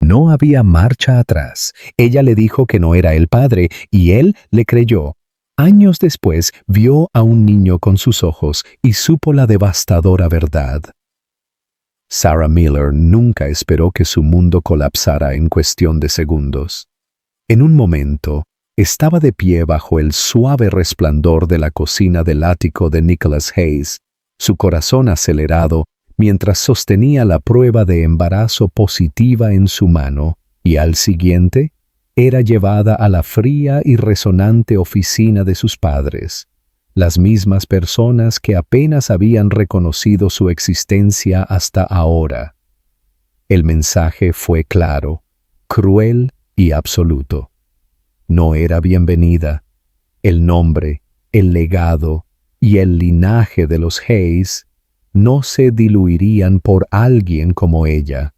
No había marcha atrás. Ella le dijo que no era el padre y él le creyó. Años después vio a un niño con sus ojos y supo la devastadora verdad. Sarah Miller nunca esperó que su mundo colapsara en cuestión de segundos. En un momento, estaba de pie bajo el suave resplandor de la cocina del ático de Nicholas Hayes, su corazón acelerado mientras sostenía la prueba de embarazo positiva en su mano, y al siguiente, era llevada a la fría y resonante oficina de sus padres, las mismas personas que apenas habían reconocido su existencia hasta ahora. El mensaje fue claro, cruel y absoluto. No era bienvenida. El nombre, el legado y el linaje de los Hayes no se diluirían por alguien como ella.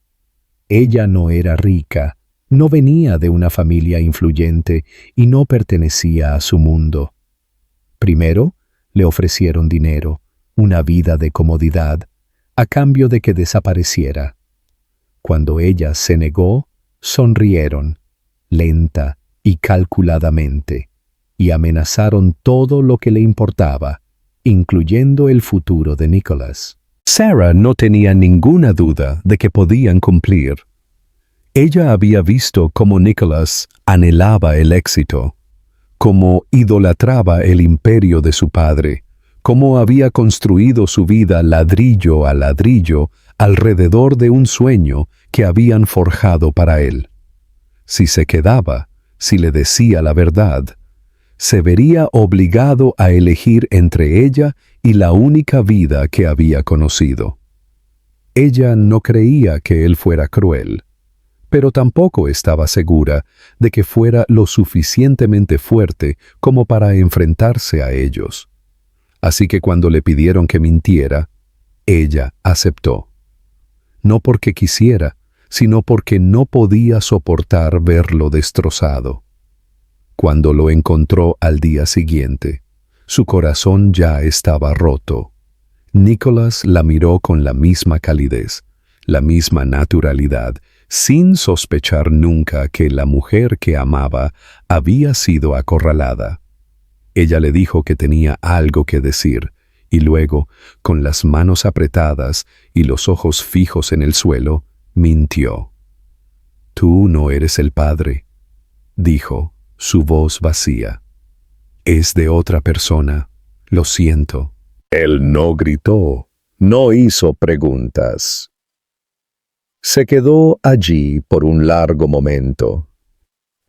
Ella no era rica, no venía de una familia influyente y no pertenecía a su mundo. Primero, le ofrecieron dinero, una vida de comodidad, a cambio de que desapareciera. Cuando ella se negó, sonrieron, lenta y calculadamente, y amenazaron todo lo que le importaba, incluyendo el futuro de Nicholas. Sarah no tenía ninguna duda de que podían cumplir. Ella había visto cómo Nicholas anhelaba el éxito, cómo idolatraba el imperio de su padre, cómo había construido su vida ladrillo a ladrillo alrededor de un sueño que habían forjado para él. Si se quedaba, si le decía la verdad, se vería obligado a elegir entre ella y la única vida que había conocido. Ella no creía que él fuera cruel, pero tampoco estaba segura de que fuera lo suficientemente fuerte como para enfrentarse a ellos. Así que cuando le pidieron que mintiera, ella aceptó. No porque quisiera, sino porque no podía soportar verlo destrozado. Cuando lo encontró al día siguiente, su corazón ya estaba roto. Nicholas la miró con la misma calidez, la misma naturalidad, sin sospechar nunca que la mujer que amaba había sido acorralada. Ella le dijo que tenía algo que decir, y luego, con las manos apretadas y los ojos fijos en el suelo, mintió. «Tú no eres el padre», dijo, su voz vacía. «Es de otra persona, lo siento». Él no gritó, no hizo preguntas. Se quedó allí por un largo momento,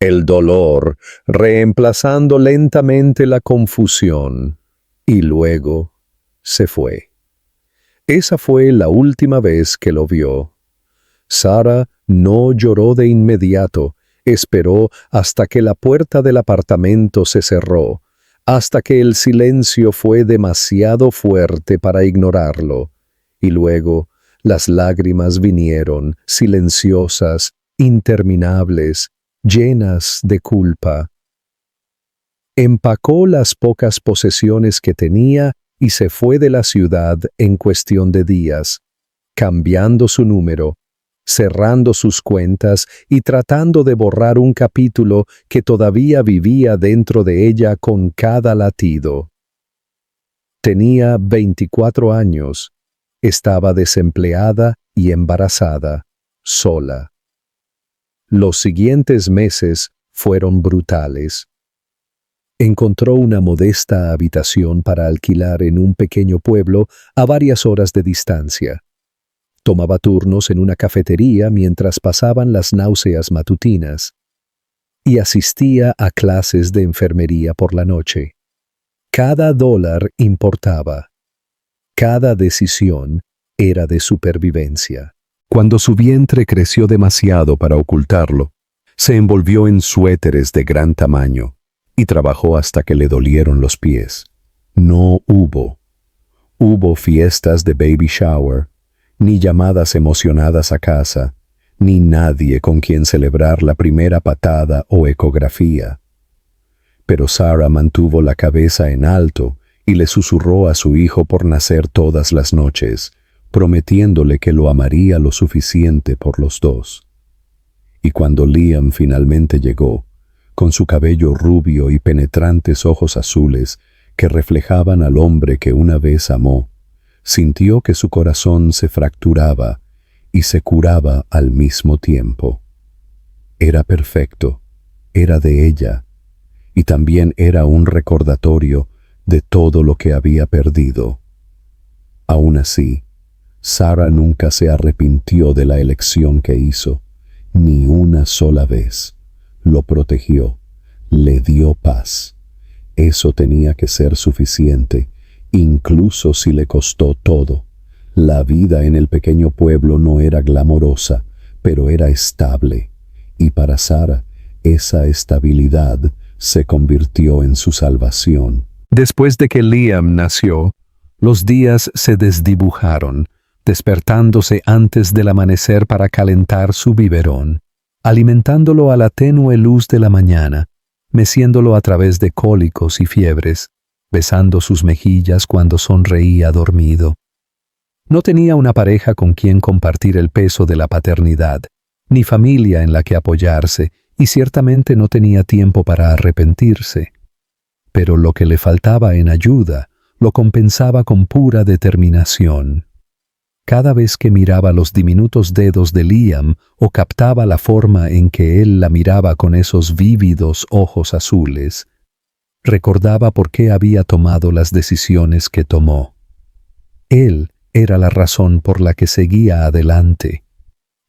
el dolor reemplazando lentamente la confusión, y luego se fue. Esa fue la última vez que lo vio. Sarah no lloró de inmediato, esperó hasta que la puerta del apartamento se cerró, hasta que el silencio fue demasiado fuerte para ignorarlo, y luego las lágrimas vinieron, silenciosas, interminables, llenas de culpa. Empacó las pocas posesiones que tenía y se fue de la ciudad en cuestión de días, cambiando su número, cerrando sus cuentas y tratando de borrar un capítulo que todavía vivía dentro de ella con cada latido. Tenía 24 años, estaba desempleada y embarazada, sola. Los siguientes meses fueron brutales. Encontró una modesta habitación para alquilar en un pequeño pueblo a varias horas de distancia. Tomaba turnos en una cafetería mientras pasaban las náuseas matutinas y asistía a clases de enfermería por la noche. Cada dólar importaba. Cada decisión era de supervivencia. Cuando su vientre creció demasiado para ocultarlo, se envolvió en suéteres de gran tamaño y trabajó hasta que le dolieron los pies. No hubo fiestas de baby shower, ni llamadas emocionadas a casa, ni nadie con quien celebrar la primera patada o ecografía. Pero Sarah mantuvo la cabeza en alto y le susurró a su hijo por nacer todas las noches, prometiéndole que lo amaría lo suficiente por los dos. Y cuando Liam finalmente llegó, con su cabello rubio y penetrantes ojos azules que reflejaban al hombre que una vez amó, sintió que su corazón se fracturaba y se curaba al mismo tiempo. Era perfecto, era de ella, y también era un recordatorio de todo lo que había perdido. Aún así, Sarah nunca se arrepintió de la elección que hizo, ni una sola vez. Lo protegió, le dio paz. Eso tenía que ser suficiente, incluso si le costó todo. La vida en el pequeño pueblo no era glamorosa, pero era estable, y para Sarah esa estabilidad se convirtió en su salvación. Después de que Liam nació, los días se desdibujaron, despertándose antes del amanecer para calentar su biberón, alimentándolo a la tenue luz de la mañana, meciéndolo a través de cólicos y fiebres, besando sus mejillas cuando sonreía dormido. No tenía una pareja con quien compartir el peso de la paternidad, ni familia en la que apoyarse, y ciertamente no tenía tiempo para arrepentirse. Pero lo que le faltaba en ayuda lo compensaba con pura determinación. Cada vez que miraba los diminutos dedos de Liam o captaba la forma en que él la miraba con esos vívidos ojos azules, recordaba por qué había tomado las decisiones que tomó. Él era la razón por la que seguía adelante.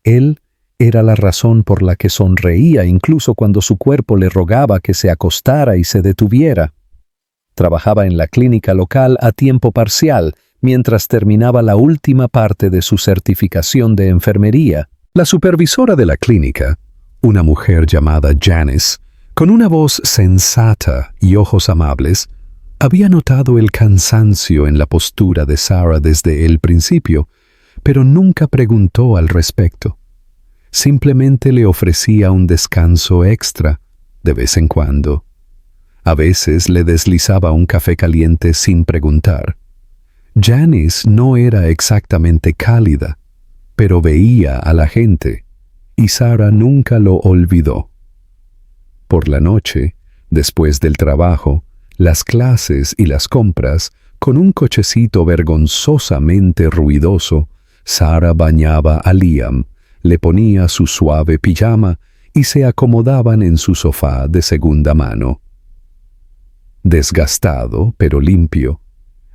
Él era la razón por la que sonreía incluso cuando su cuerpo le rogaba que se acostara y se detuviera. Trabajaba en la clínica local a tiempo parcial, mientras terminaba la última parte de su certificación de enfermería. La supervisora de la clínica, una mujer llamada Janice, con una voz sensata y ojos amables, había notado el cansancio en la postura de Sarah desde el principio, pero nunca preguntó al respecto. Simplemente le ofrecía un descanso extra, de vez en cuando. A veces le deslizaba un café caliente sin preguntar. Janice no era exactamente cálida, pero veía a la gente, y Sarah nunca lo olvidó. Por la noche, después del trabajo, las clases y las compras, con un cochecito vergonzosamente ruidoso, Sarah bañaba a Liam, le ponía su suave pijama y se acomodaban en su sofá de segunda mano. Desgastado, pero limpio,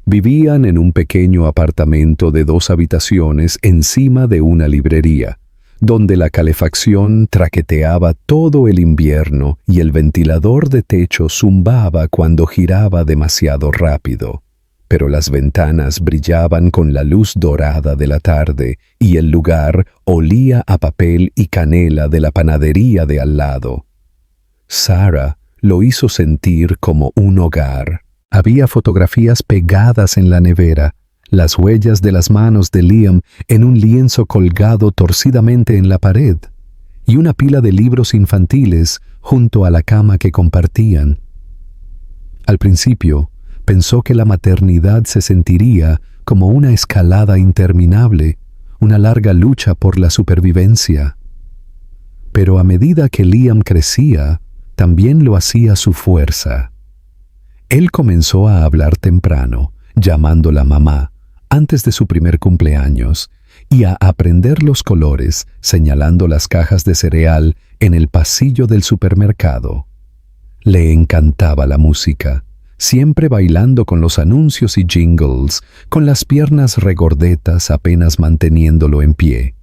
vivían en un pequeño apartamento de 2 habitaciones encima de una librería, donde la calefacción traqueteaba todo el invierno y el ventilador de techo zumbaba cuando giraba demasiado rápido. Pero las ventanas brillaban con la luz dorada de la tarde y el lugar olía a papel y canela de la panadería de al lado. Sarah lo hizo sentir como un hogar. Había fotografías pegadas en la nevera, las huellas de las manos de Liam en un lienzo colgado torcidamente en la pared, y una pila de libros infantiles junto a la cama que compartían. Al principio, pensó que la maternidad se sentiría como una escalada interminable, una larga lucha por la supervivencia. Pero a medida que Liam crecía, también lo hacía su fuerza. Él comenzó a hablar temprano, llamándola mamá, antes de su primer cumpleaños, y a aprender los colores, señalando las cajas de cereal en el pasillo del supermercado. Le encantaba la música, siempre bailando con los anuncios y jingles, con las piernas regordetas apenas manteniéndolo en pie.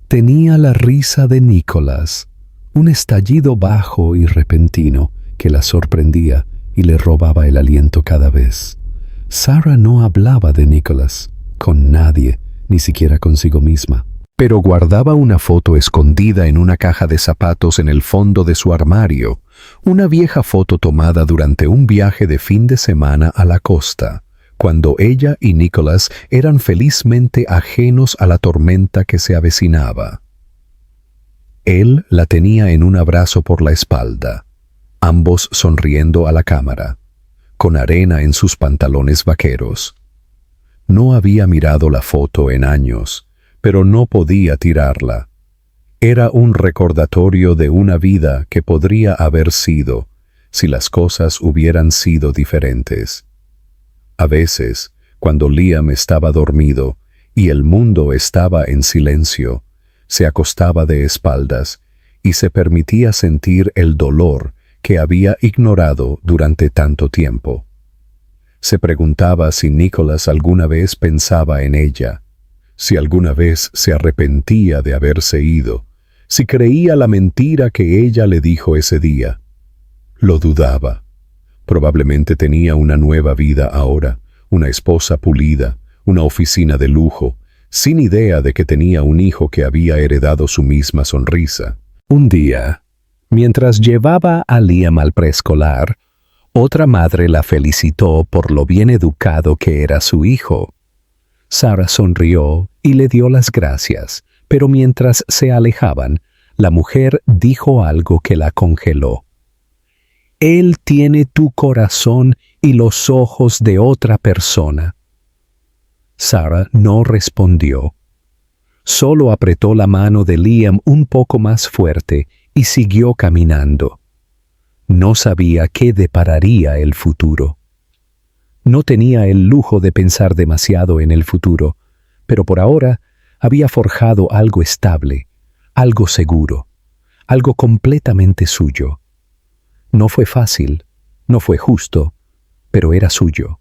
Tenía la risa de Nicholas, un estallido bajo y repentino que la sorprendía y le robaba el aliento cada vez. Sarah no hablaba de Nicholas con nadie, ni siquiera consigo misma, pero guardaba una foto escondida en una caja de zapatos en el fondo de su armario, una vieja foto tomada durante un viaje de fin de semana a la costa, cuando ella y Nicholas eran felizmente ajenos a la tormenta que se avecinaba. Él la tenía en un abrazo por la espalda, ambos sonriendo a la cámara, con arena en sus pantalones vaqueros. No había mirado la foto en años, pero no podía tirarla. Era un recordatorio de una vida que podría haber sido si las cosas hubieran sido diferentes. A veces, cuando Liam estaba dormido y el mundo estaba en silencio, se acostaba de espaldas y se permitía sentir el dolor que había ignorado durante tanto tiempo. Se preguntaba si Nicholas alguna vez pensaba en ella, si alguna vez se arrepentía de haberse ido, si creía la mentira que ella le dijo ese día. Lo dudaba. Probablemente tenía una nueva vida ahora, una esposa pulida, una oficina de lujo, sin idea de que tenía un hijo que había heredado su misma sonrisa. Un día, mientras llevaba a Liam al preescolar, otra madre la felicitó por lo bien educado que era su hijo. Sarah sonrió y le dio las gracias, pero mientras se alejaban, la mujer dijo algo que la congeló. Él tiene tu corazón y los ojos de otra persona. Sarah no respondió. Solo apretó la mano de Liam un poco más fuerte y siguió caminando. No sabía qué depararía el futuro. No tenía el lujo de pensar demasiado en el futuro, pero por ahora había forjado algo estable, algo seguro, algo completamente suyo. No fue fácil, no fue justo, pero era suyo.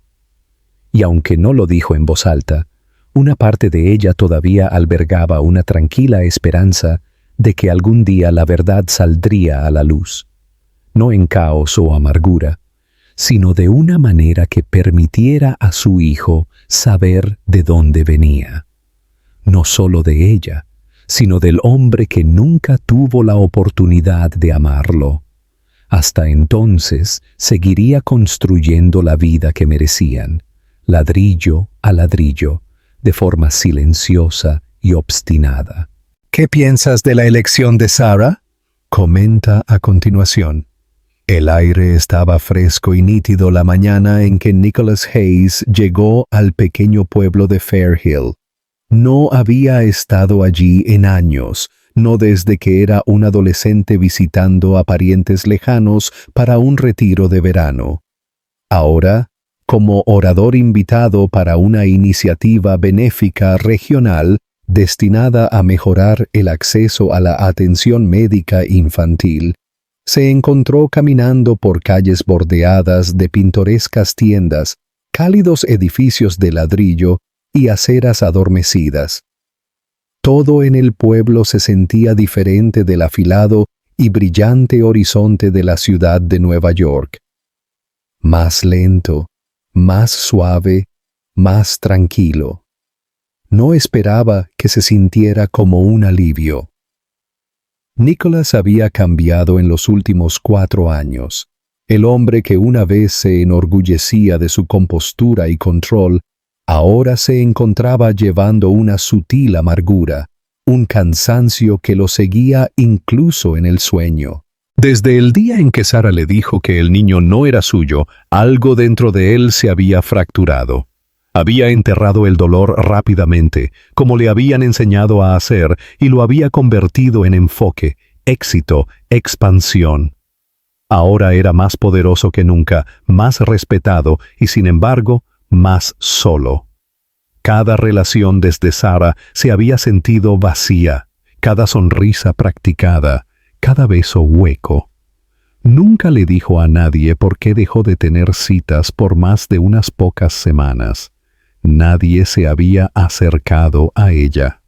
Y aunque no lo dijo en voz alta, una parte de ella todavía albergaba una tranquila esperanza de que algún día la verdad saldría a la luz, no en caos o amargura, sino de una manera que permitiera a su hijo saber de dónde venía. No solo de ella, sino del hombre que nunca tuvo la oportunidad de amarlo. Hasta entonces seguiría construyendo la vida que merecían, ladrillo a ladrillo, de forma silenciosa y obstinada. ¿Qué piensas de la elección de Sarah?, comenta a continuación. El aire estaba fresco y nítido la mañana en que Nicholas Hayes llegó al pequeño pueblo de Fairhill. No había estado allí en años, no desde que era un adolescente visitando a parientes lejanos para un retiro de verano. Ahora, como orador invitado para una iniciativa benéfica regional destinada a mejorar el acceso a la atención médica infantil, se encontró caminando por calles bordeadas de pintorescas tiendas, cálidos edificios de ladrillo y aceras adormecidas. Todo en el pueblo se sentía diferente del afilado y brillante horizonte de la ciudad de Nueva York. Más lento, más suave, más tranquilo. No esperaba que se sintiera como un alivio. Nicholas había cambiado en los últimos 4 años. El hombre que una vez se enorgullecía de su compostura y control, ahora se encontraba llevando una sutil amargura, un cansancio que lo seguía incluso en el sueño. Desde el día en que Sarah le dijo que el niño no era suyo, algo dentro de él se había fracturado. Había enterrado el dolor rápidamente, como le habían enseñado a hacer, y lo había convertido en enfoque, éxito, expansión. Ahora era más poderoso que nunca, más respetado y, sin embargo, más solo. Cada relación desde Sarah se había sentido vacía, cada sonrisa practicada, cada beso hueco. Nunca le dijo a nadie por qué dejó de tener citas por más de unas pocas semanas. Nadie se había acercado a ella.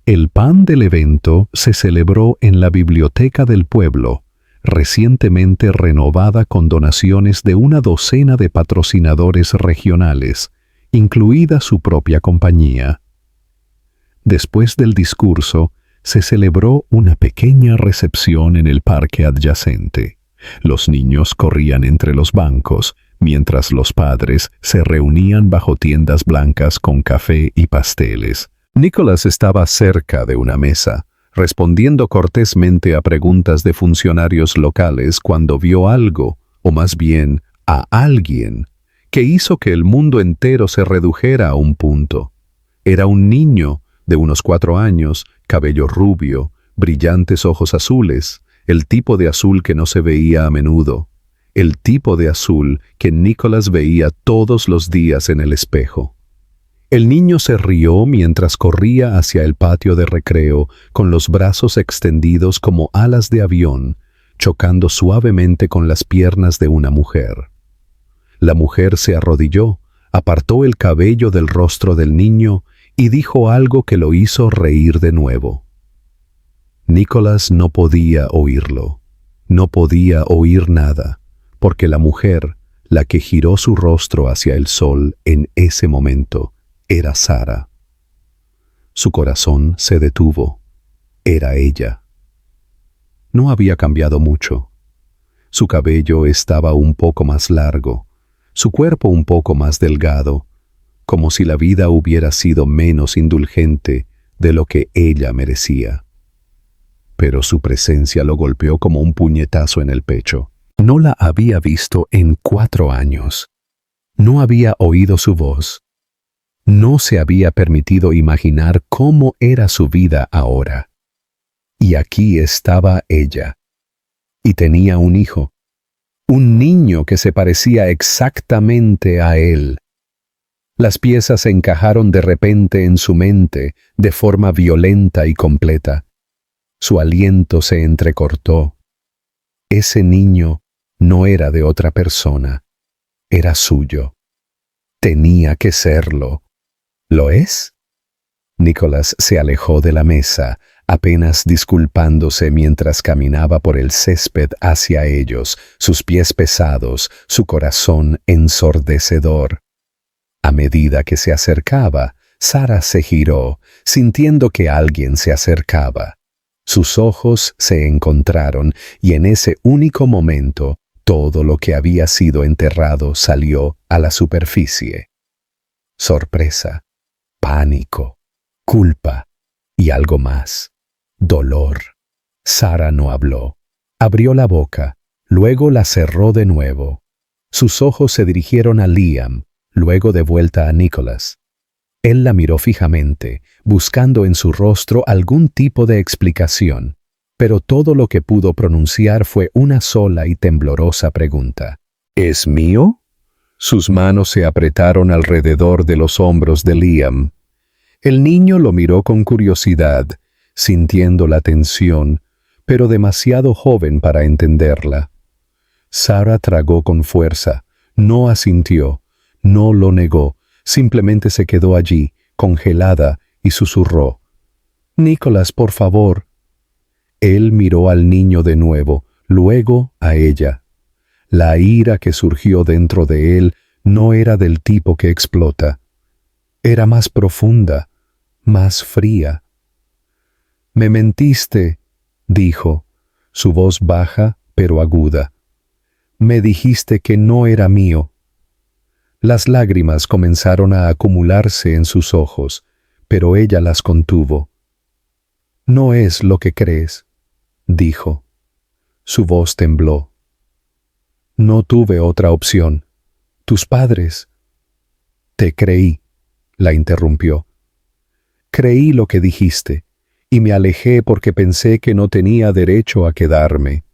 El pan del evento se celebró en la biblioteca del pueblo, recientemente renovada con donaciones de una docena de patrocinadores regionales, incluida su propia compañía. Después del discurso, se celebró una pequeña recepción en el parque adyacente. Los niños corrían entre los bancos, mientras los padres se reunían bajo tiendas blancas con café y pasteles. Nicholas estaba cerca de una mesa, respondiendo cortésmente a preguntas de funcionarios locales cuando vio algo, o más bien a alguien, que hizo que el mundo entero se redujera a un punto. Era un niño de unos 4 años, cabello rubio, brillantes ojos azules, el tipo de azul que no se veía a menudo, el tipo de azul que Nicholas veía todos los días en el espejo. El niño se rió mientras corría hacia el patio de recreo con los brazos extendidos como alas de avión, chocando suavemente con las piernas de una mujer. La mujer se arrodilló, apartó el cabello del rostro del niño y dijo algo que lo hizo reír de nuevo. Nicholas no podía oírlo, no podía oír nada, porque la mujer, la que giró su rostro hacia el sol en ese momento, era Sara. Su corazón se detuvo. Era ella. No había cambiado mucho. Su cabello estaba un poco más largo, su cuerpo un poco más delgado, como si la vida hubiera sido menos indulgente de lo que ella merecía. Pero su presencia lo golpeó como un puñetazo en el pecho. No la había visto en 4 años. No había oído su voz. No se había permitido imaginar cómo era su vida ahora. Y aquí estaba ella. Y tenía un hijo. Un niño que se parecía exactamente a él. Las piezas se encajaron de repente en su mente de forma violenta y completa. Su aliento se entrecortó. Ese niño no era de otra persona. Era suyo. Tenía que serlo. ¿Lo es? Nicholas se alejó de la mesa, apenas disculpándose mientras caminaba por el césped hacia ellos, sus pies pesados, su corazón ensordecedor. A medida que se acercaba, Sara se giró, sintiendo que alguien se acercaba. Sus ojos se encontraron y en ese único momento todo lo que había sido enterrado salió a la superficie. Sorpresa, pánico, culpa y algo más. Dolor. Sara no habló. Abrió la boca, luego la cerró de nuevo. Sus ojos se dirigieron a Liam, luego de vuelta a Nicholas. Él la miró fijamente, buscando en su rostro algún tipo de explicación, pero todo lo que pudo pronunciar fue una sola y temblorosa pregunta. ¿Es mío? Sus manos se apretaron alrededor de los hombros de Liam. El niño lo miró con curiosidad, sintiendo la tensión, pero demasiado joven para entenderla. Sara tragó con fuerza, no asintió, no lo negó, simplemente se quedó allí, congelada, y susurró: «Nicholas, por favor». Él miró al niño de nuevo, luego a ella. La ira que surgió dentro de él no era del tipo que explota. Era más profunda, más fría. «Me mentiste», dijo, su voz baja pero aguda. «Me dijiste que no era mío». Las lágrimas comenzaron a acumularse en sus ojos, pero ella las contuvo. «No es lo que crees», dijo. Su voz tembló. «No tuve otra opción. Tus padres». «Te creí», la interrumpió. «Creí lo que dijiste, y me alejé porque pensé que no tenía derecho a quedarme».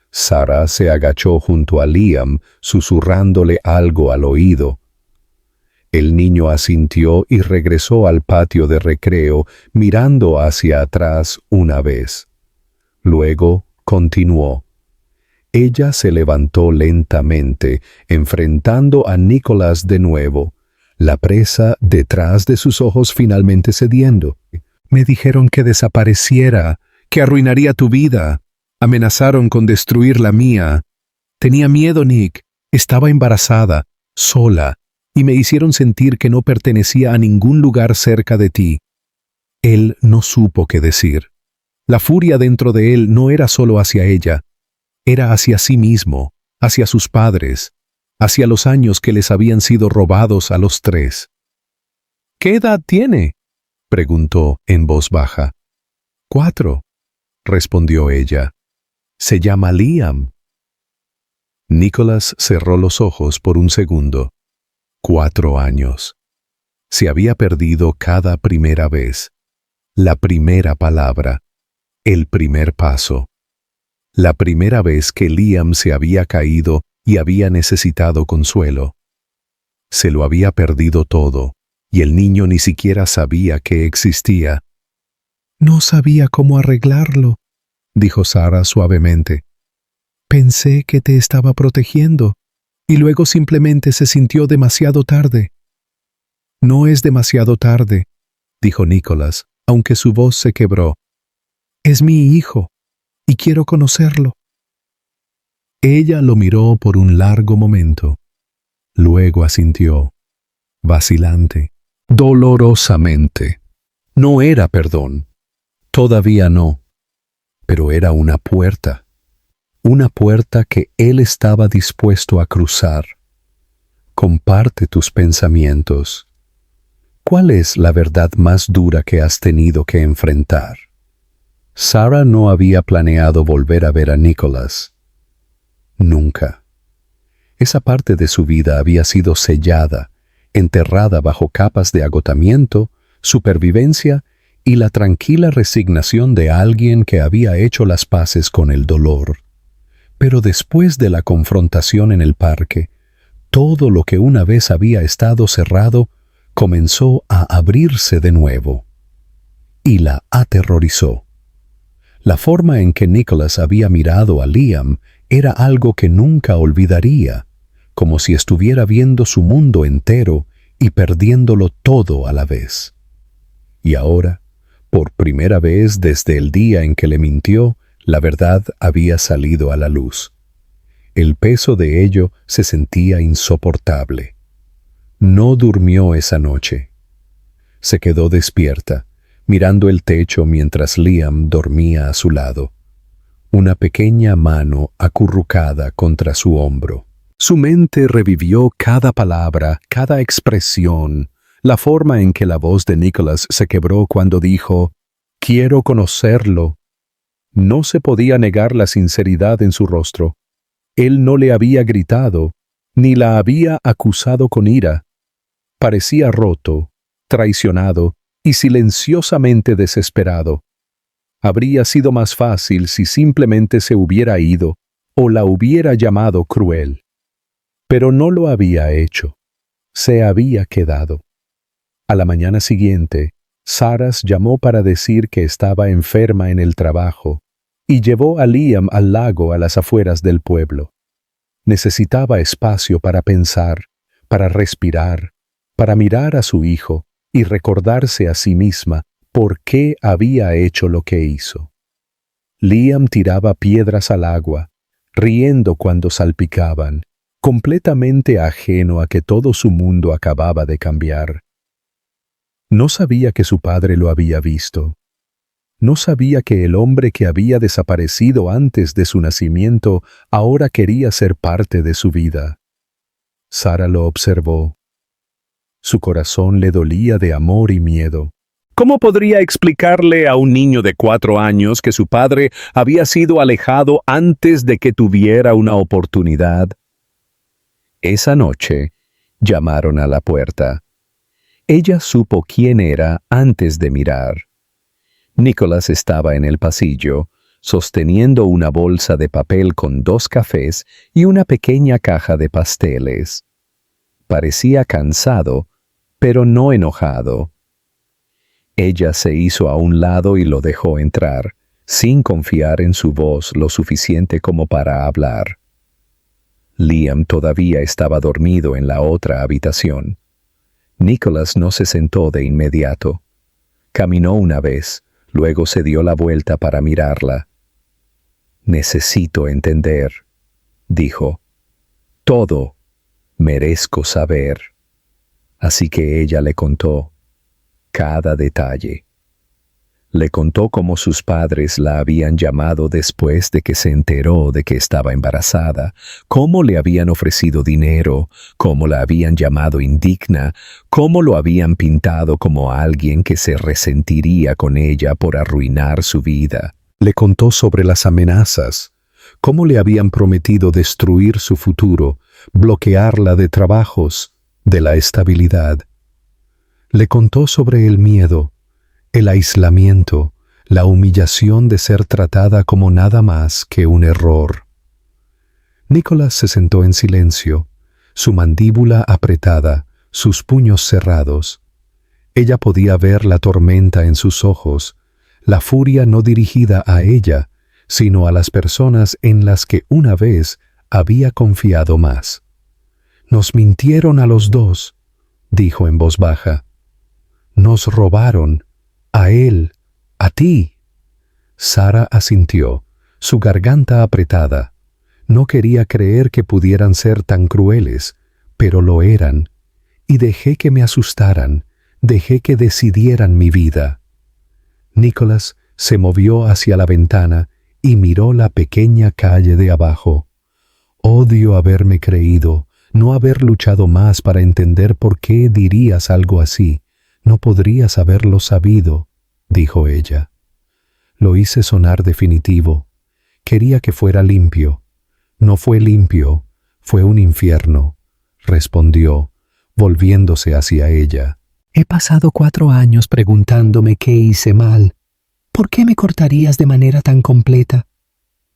Sara se agachó junto a Liam, susurrándole algo al oído. El niño asintió y regresó al patio de recreo, mirando hacia atrás una vez. Luego continuó. Ella se levantó lentamente, enfrentando a Nicholas de nuevo, la presa detrás de sus ojos finalmente cediendo. «Me dijeron que desapareciera, que arruinaría tu vida. Amenazaron con destruir la mía. Tenía miedo, Nick. Estaba embarazada, sola, y me hicieron sentir que no pertenecía a ningún lugar cerca de ti». Él no supo qué decir. La furia dentro de él no era solo hacia ella, era hacia sí mismo, hacia sus padres, hacia los años que les habían sido robados a los 3. «¿Qué edad tiene?», preguntó en voz baja. 4, respondió ella. «Se llama Liam». Nicholas cerró los ojos por un segundo. 4 años. Se había perdido cada primera vez. La primera palabra, el primer paso. La primera vez que Liam se había caído y había necesitado consuelo. Se lo había perdido todo, y el niño ni siquiera sabía que existía. «No sabía cómo arreglarlo», dijo Sara suavemente. «Pensé que te estaba protegiendo, y luego simplemente se sintió demasiado tarde». «No es demasiado tarde», dijo Nicholas, aunque su voz se quebró. «Es mi hijo, y quiero conocerlo». Ella lo miró por un largo momento. Luego asintió, vacilante, dolorosamente. No era perdón. Todavía no. Pero era una puerta que él estaba dispuesto a cruzar. Comparte tus pensamientos. ¿Cuál es la verdad más dura que has tenido que enfrentar? Sara no había planeado volver a ver a Nicholas. Nunca. Esa parte de su vida había sido sellada, enterrada bajo capas de agotamiento, supervivencia y la tranquila resignación de alguien que había hecho las paces con el dolor. Pero después de la confrontación en el parque, todo lo que una vez había estado cerrado comenzó a abrirse de nuevo. Y la aterrorizó. La forma en que Nicholas había mirado a Liam era algo que nunca olvidaría, como si estuviera viendo su mundo entero y perdiéndolo todo a la vez. Y ahora, por primera vez desde el día en que le mintió, la verdad había salido a la luz. El peso de ello se sentía insoportable. No durmió esa noche. Se quedó despierta, mirando el techo mientras Liam dormía a su lado. Una pequeña mano acurrucada contra su hombro. Su mente revivió cada palabra, cada expresión, la forma en que la voz de Nicholas se quebró cuando dijo, «Quiero conocerlo». No se podía negar la sinceridad en su rostro. Él no le había gritado, ni la había acusado con ira. Parecía roto, traicionado y silenciosamente desesperado. Habría sido más fácil si simplemente se hubiera ido o la hubiera llamado cruel. Pero no lo había hecho. Se había quedado. A la mañana siguiente, Saras llamó para decir que estaba enferma en el trabajo y llevó a Liam al lago a las afueras del pueblo. Necesitaba espacio para pensar, para respirar, para mirar a su hijo y recordarse a sí misma por qué había hecho lo que hizo. Liam tiraba piedras al agua, riendo cuando salpicaban, completamente ajeno a que todo su mundo acababa de cambiar. No sabía que su padre lo había visto. No sabía que el hombre que había desaparecido antes de su nacimiento ahora quería ser parte de su vida. Sara lo observó. Su corazón le dolía de amor y miedo. ¿Cómo podría explicarle a un niño de 4 años que su padre había sido alejado antes de que tuviera una oportunidad? Esa noche, llamaron a la puerta. Ella supo quién era antes de mirar. Nicholas estaba en el pasillo, sosteniendo una bolsa de papel con 2 cafés y una pequeña caja de pasteles. Parecía cansado, pero no enojado. Ella se hizo a un lado y lo dejó entrar, sin confiar en su voz lo suficiente como para hablar. Liam todavía estaba dormido en la otra habitación. Nicholas no se sentó de inmediato. Caminó una vez, luego se dio la vuelta para mirarla. «Necesito entender», dijo. «Todo merezco saber». Así que ella le contó cada detalle. Le contó cómo sus padres la habían llamado después de que se enteró de que estaba embarazada, cómo le habían ofrecido dinero, cómo la habían llamado indigna, cómo lo habían pintado como alguien que se resentiría con ella por arruinar su vida. Le contó sobre las amenazas, cómo le habían prometido destruir su futuro, bloquearla de trabajos, de la estabilidad. Le contó sobre el miedo el aislamiento, la humillación de ser tratada como nada más que un error. Nicholas se sentó en silencio, su mandíbula apretada, sus puños cerrados. Ella podía ver la tormenta en sus ojos, la furia no dirigida a ella, sino a las personas en las que una vez había confiado más. «Nos mintieron a los dos», dijo en voz baja. «Nos robaron, a él, a ti». Sara asintió, su garganta apretada. No quería creer que pudieran ser tan crueles, pero lo eran. Y dejé que me asustaran, dejé que decidieran mi vida. Nicholas se movió hacia la ventana y miró la pequeña calle de abajo. Odio haberme creído, no haber luchado más para entender por qué dirías algo así. No podrías haberlo sabido, dijo ella. Lo hice sonar definitivo. Quería que fuera limpio. No fue limpio, fue un infierno, respondió, volviéndose hacia ella. He pasado 4 años preguntándome qué hice mal. ¿Por qué me cortarías de manera tan completa?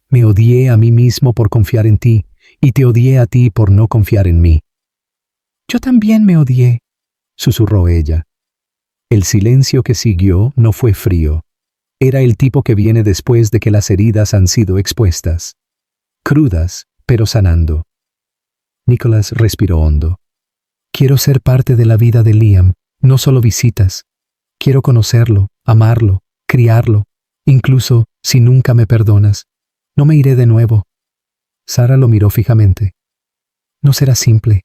Me odié a mí mismo por confiar en ti, y te odié a ti por no confiar en mí. Yo también me odié, susurró ella. El silencio que siguió no fue frío. Era el tipo que viene después de que las heridas han sido expuestas. Crudas, pero sanando. Nicholas respiró hondo. Quiero ser parte de la vida de Liam, no solo visitas. Quiero conocerlo, amarlo, criarlo, incluso si nunca me perdonas. No me iré de nuevo. Sara lo miró fijamente. No será simple.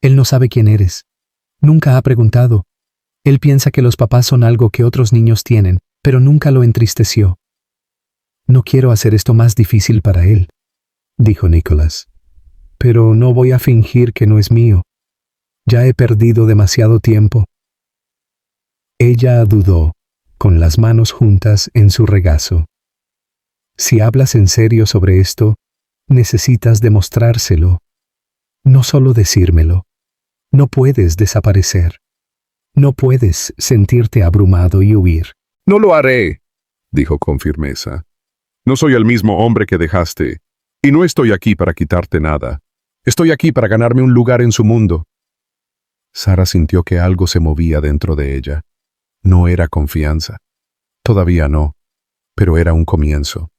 Él no sabe quién eres. Nunca ha preguntado. Él piensa que los papás son algo que otros niños tienen, pero nunca lo entristeció. No quiero hacer esto más difícil para él, dijo Nicholas. Pero no voy a fingir que no es mío. Ya he perdido demasiado tiempo. Ella dudó, con las manos juntas en su regazo. Si hablas en serio sobre esto, necesitas demostrárselo. No solo decírmelo. No puedes desaparecer. No puedes sentirte abrumado y huir. No lo haré, dijo con firmeza. No soy el mismo hombre que dejaste, y no estoy aquí para quitarte nada. Estoy aquí para ganarme un lugar en su mundo. Sara sintió que algo se movía dentro de ella. No era confianza. Todavía no, pero era un comienzo.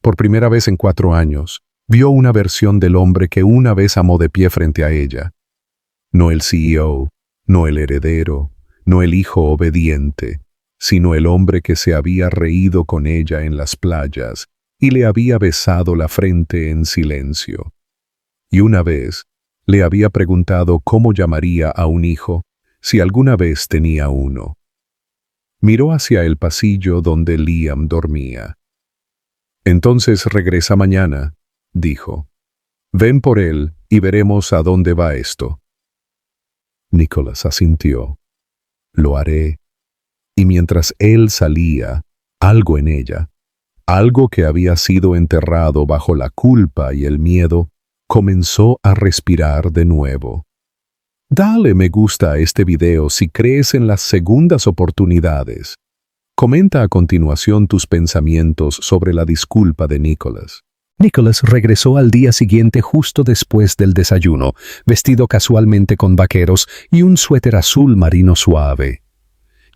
Por primera vez en 4 años, vio una versión del hombre que una vez amó de pie frente a ella. No el CEO, no el heredero, no el hijo obediente, sino el hombre que se había reído con ella en las playas y le había besado la frente en silencio. Y una vez le había preguntado cómo llamaría a un hijo si alguna vez tenía uno. Miró hacia el pasillo donde Liam dormía. Entonces regresa mañana, dijo. Ven por él y veremos a dónde va esto. Nicholas asintió. Lo haré. Y mientras él salía, algo en ella, algo que había sido enterrado bajo la culpa y el miedo, comenzó a respirar de nuevo. Dale me gusta a este video si crees en las segundas oportunidades. Comenta a continuación tus pensamientos sobre la disculpa de Nicholas. Nicholas regresó al día siguiente justo después del desayuno, vestido casualmente con vaqueros y un suéter azul marino suave.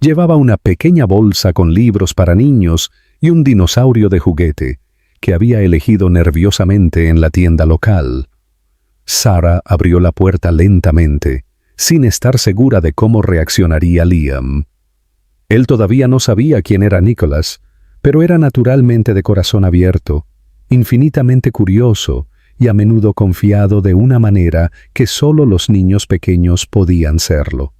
Llevaba una pequeña bolsa con libros para niños y un dinosaurio de juguete, que había elegido nerviosamente en la tienda local. Sara abrió la puerta lentamente, sin estar segura de cómo reaccionaría Liam. Él todavía no sabía quién era Nicholas, pero era naturalmente de corazón abierto, infinitamente curioso y a menudo confiado de una manera que solo los niños pequeños podían serlo.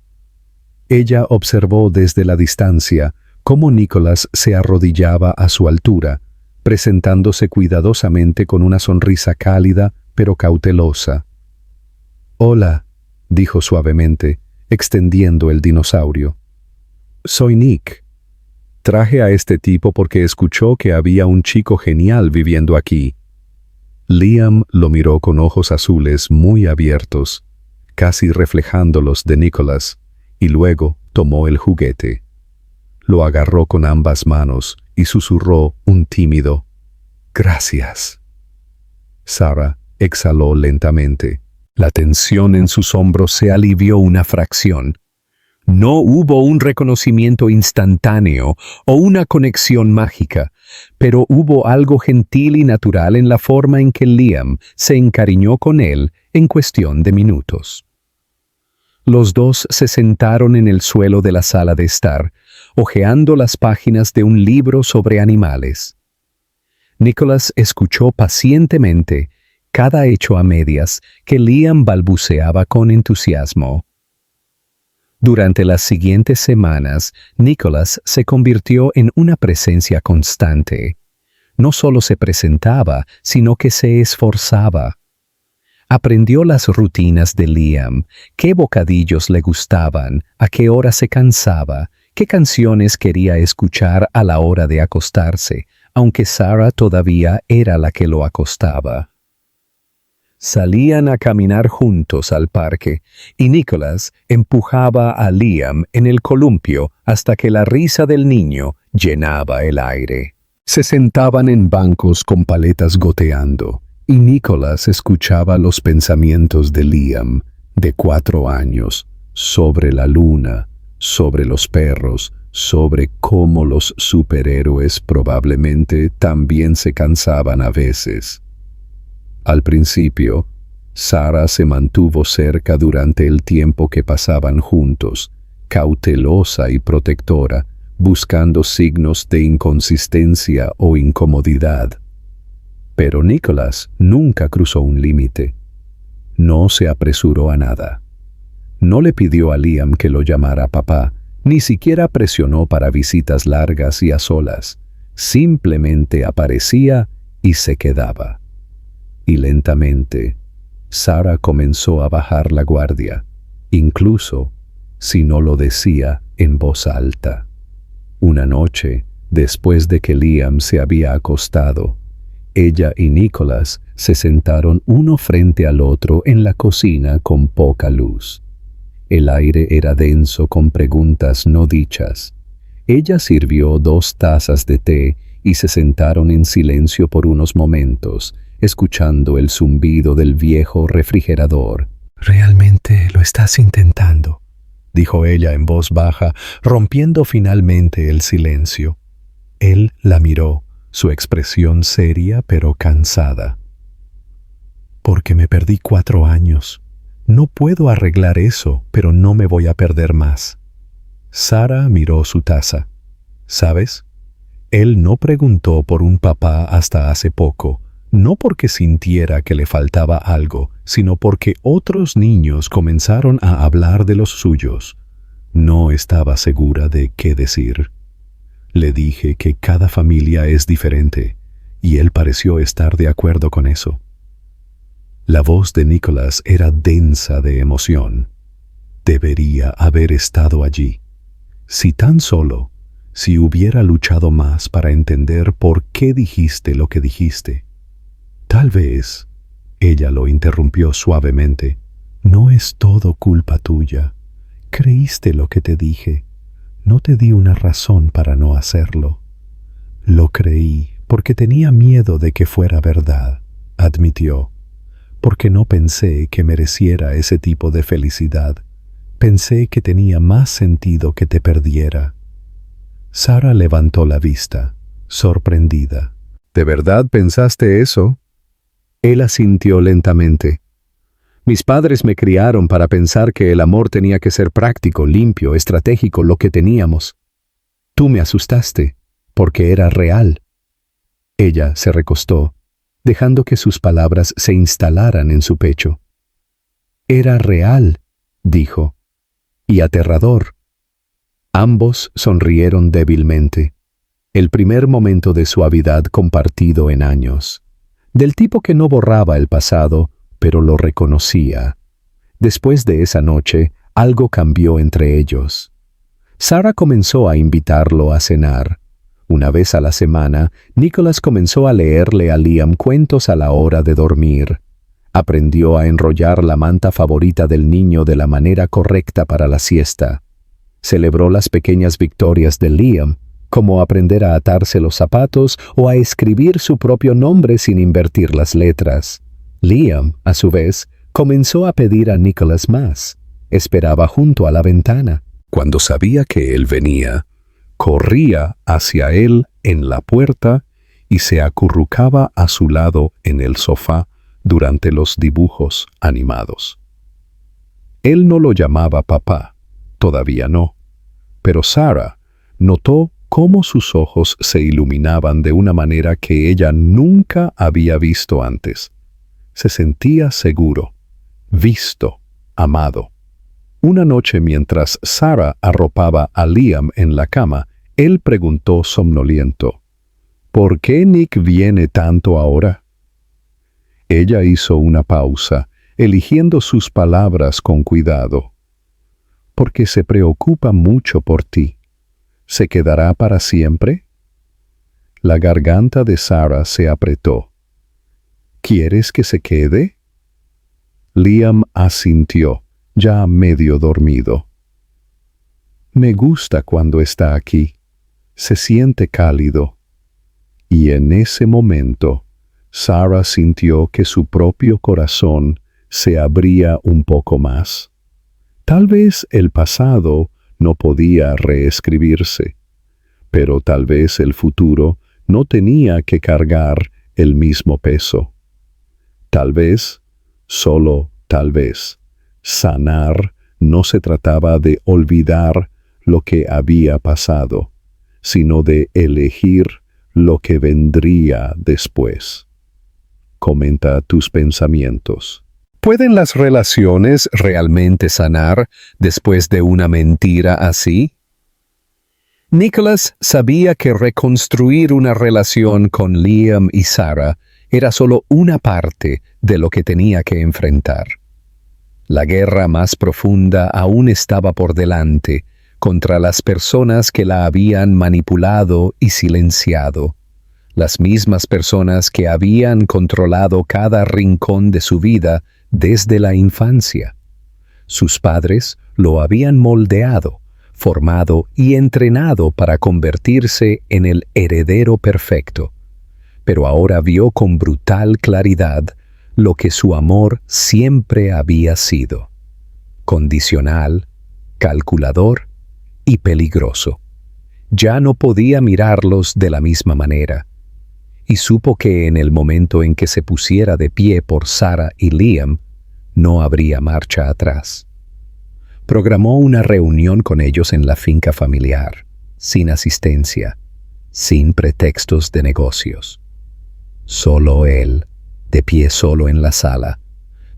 Ella observó desde la distancia cómo Nicholas se arrodillaba a su altura, presentándose cuidadosamente con una sonrisa cálida pero cautelosa. «Hola», dijo suavemente, extendiendo el dinosaurio. «Soy Nick. Traje a este tipo porque escuchó que había un chico genial viviendo aquí». Liam lo miró con ojos azules muy abiertos, casi reflejando los de Nicholas, y luego tomó el juguete. Lo agarró con ambas manos y susurró un tímido «Gracias». Sara exhaló lentamente. La tensión en sus hombros se alivió una fracción. No hubo un reconocimiento instantáneo o una conexión mágica, pero hubo algo gentil y natural en la forma en que Liam se encariñó con él en cuestión de minutos. Los dos se sentaron en el suelo de la sala de estar, hojeando las páginas de un libro sobre animales. Nicholas escuchó pacientemente cada hecho a medias que Liam balbuceaba con entusiasmo. Durante las siguientes semanas, Nicholas se convirtió en una presencia constante. No solo se presentaba, sino que se esforzaba. Aprendió las rutinas de Liam, qué bocadillos le gustaban, a qué hora se cansaba, qué canciones quería escuchar a la hora de acostarse, aunque Sara todavía era la que lo acostaba. Salían a caminar juntos al parque, y Nicholas empujaba a Liam en el columpio hasta que la risa del niño llenaba el aire. Se sentaban en bancos con paletas goteando, y Nicholas escuchaba los pensamientos de Liam, de 4 años, sobre la luna, sobre los perros, sobre cómo los superhéroes probablemente también se cansaban a veces. Al principio, Sara se mantuvo cerca durante el tiempo que pasaban juntos, cautelosa y protectora, buscando signos de inconsistencia o incomodidad. Pero Nicholas nunca cruzó un límite. No se apresuró a nada. No le pidió a Liam que lo llamara papá, ni siquiera presionó para visitas largas y a solas. Simplemente aparecía y se quedaba. Y lentamente, Sara comenzó a bajar la guardia, incluso si no lo decía en voz alta. Una noche, después de que Liam se había acostado, ella y Nicholas se sentaron uno frente al otro en la cocina con poca luz. El aire era denso con preguntas no dichas. Ella sirvió 2 tazas de té y se sentaron en silencio por unos momentos, escuchando el zumbido del viejo refrigerador. «Realmente lo estás intentando», dijo ella en voz baja, rompiendo finalmente el silencio. Él la miró, su expresión seria pero cansada. «Porque me perdí 4 años. No puedo arreglar eso, pero no me voy a perder más». Sara miró su taza. «¿Sabes? Él no preguntó por un papá hasta hace poco, no porque sintiera que le faltaba algo, sino porque otros niños comenzaron a hablar de los suyos. No estaba segura de qué decir. Le dije que cada familia es diferente, y él pareció estar de acuerdo con eso». La voz de Nicholas era densa de emoción. Debería haber estado allí. Si tan solo, si hubiera luchado más para entender por qué dijiste lo que dijiste. Tal vez, ella lo interrumpió suavemente, no es todo culpa tuya. Creíste lo que te dije. No te di una razón para no hacerlo. Lo creí porque tenía miedo de que fuera verdad, admitió. Porque no pensé que mereciera ese tipo de felicidad. Pensé que tenía más sentido que te perdiera. Sara levantó la vista, sorprendida. ¿De verdad pensaste eso? Él asintió lentamente. Mis padres me criaron para pensar que el amor tenía que ser práctico, limpio, estratégico, lo que teníamos. Tú me asustaste, porque era real. Ella se recostó, dejando que sus palabras se instalaran en su pecho. Era real, dijo, y aterrador. Ambos sonrieron débilmente. El primer momento de suavidad compartido en años. Del tipo que no borraba el pasado, pero lo reconocía. Después de esa noche, algo cambió entre ellos. Sara comenzó a invitarlo a cenar. Una vez a la semana, Nicholas comenzó a leerle a Liam cuentos a la hora de dormir. Aprendió a enrollar la manta favorita del niño de la manera correcta para la siesta. Celebró las pequeñas victorias de Liam, como aprender a atarse los zapatos o a escribir su propio nombre sin invertir las letras. Liam, a su vez, comenzó a pedir a Nicholas más. Esperaba junto a la ventana. Cuando sabía que él venía, corría hacia él en la puerta y se acurrucaba a su lado en el sofá durante los dibujos animados. Él no lo llamaba papá, todavía no, pero Sarah notó cómo sus ojos se iluminaban de una manera que ella nunca había visto antes. Se sentía seguro, visto, amado. Una noche mientras Sarah arropaba a Liam en la cama, él preguntó somnoliento, ¿por qué Nick viene tanto ahora? Ella hizo una pausa, eligiendo sus palabras con cuidado. Porque se preocupa mucho por ti. ¿Se quedará para siempre? La garganta de Sarah se apretó. ¿Quieres que se quede? Liam asintió, ya medio dormido. Me gusta cuando está aquí. Se siente cálido. Y en ese momento, Sarah sintió que su propio corazón se abría un poco más. Tal vez el pasado no podía reescribirse, pero tal vez el futuro no tenía que cargar el mismo peso. Tal vez, solo tal vez, sanar no se trataba de olvidar lo que había pasado, sino de elegir lo que vendría después. Comenta tus pensamientos. ¿Pueden las relaciones realmente sanar después de una mentira así? Nicholas sabía que reconstruir una relación con Liam y Sarah era solo una parte de lo que tenía que enfrentar. La guerra más profunda aún estaba por delante contra las personas que la habían manipulado y silenciado, las mismas personas que habían controlado cada rincón de su vida desde la infancia. Sus padres lo habían moldeado, formado y entrenado para convertirse en el heredero perfecto, pero ahora vio con brutal claridad lo que su amor siempre había sido: condicional, calculador y peligroso. Ya no podía mirarlos de la misma manera, y supo que en el momento en que se pusiera de pie por Sarah y Liam, no habría marcha atrás. Programó una reunión con ellos en la finca familiar, sin asistencia, sin pretextos de negocios. Solo él, de pie solo en la sala,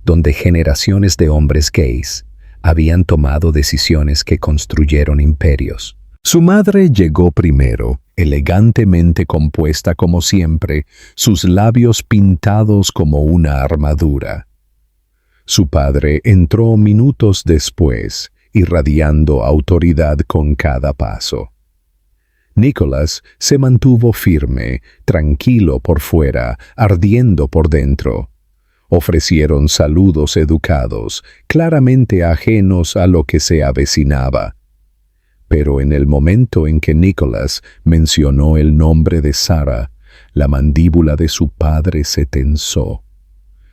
donde generaciones de hombres gays habían tomado decisiones que construyeron imperios. Su madre llegó primero, elegantemente compuesta como siempre, sus labios pintados como una armadura. Su padre entró minutos después, irradiando autoridad con cada paso. Nicholas se mantuvo firme, tranquilo por fuera, ardiendo por dentro. Ofrecieron saludos educados, claramente ajenos a lo que se avecinaba. Pero en el momento en que Nicholas mencionó el nombre de Sarah, la mandíbula de su padre se tensó.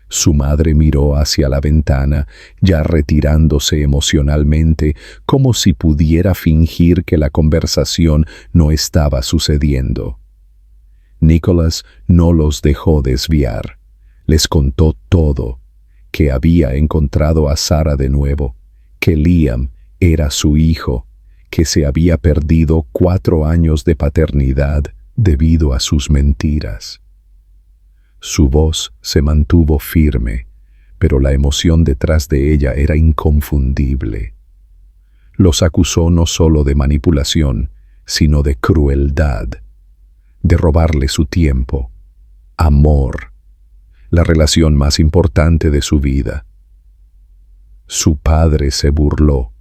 Su madre miró hacia la ventana, ya retirándose emocionalmente, como si pudiera fingir que la conversación no estaba sucediendo. Nicholas no los dejó desviar. Les contó todo, que había encontrado a Sarah de nuevo, que Liam era su hijo, que se había perdido 4 años de paternidad debido a sus mentiras. Su voz se mantuvo firme, pero la emoción detrás de ella era inconfundible. Los acusó no solo de manipulación, sino de crueldad, de robarle su tiempo, amor, la relación más importante de su vida. Su padre se burló,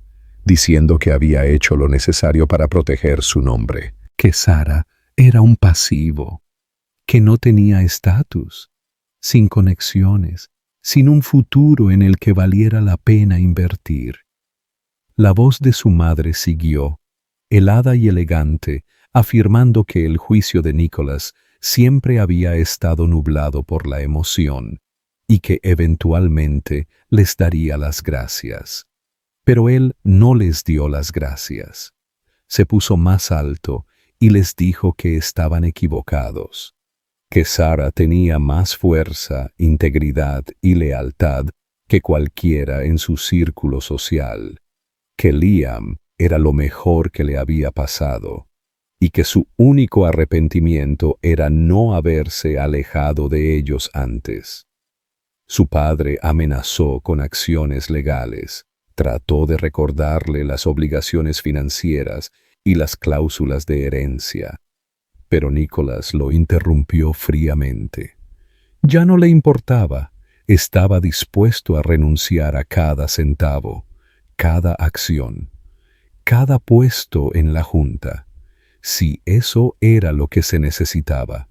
diciendo que había hecho lo necesario para proteger su nombre, que Sarah era un pasivo, que no tenía estatus, sin conexiones, sin un futuro en el que valiera la pena invertir. la voz de su madre siguió, helada y elegante, afirmando que el juicio de Nicholas siempre había estado nublado por la emoción y que eventualmente les daría las gracias. Pero él no les dio las gracias. Se puso más alto y les dijo que estaban equivocados, que Sarah tenía más fuerza, integridad y lealtad que cualquiera en su círculo social, que Liam era lo mejor que le había pasado, y que su único arrepentimiento era no haberse alejado de ellos antes. Su padre amenazó con acciones legales, trató de recordarle las obligaciones financieras y las cláusulas de herencia, pero Nicholas lo interrumpió fríamente. Ya no le importaba, estaba dispuesto a renunciar a cada centavo, cada acción, cada puesto en la junta, si eso era lo que se necesitaba.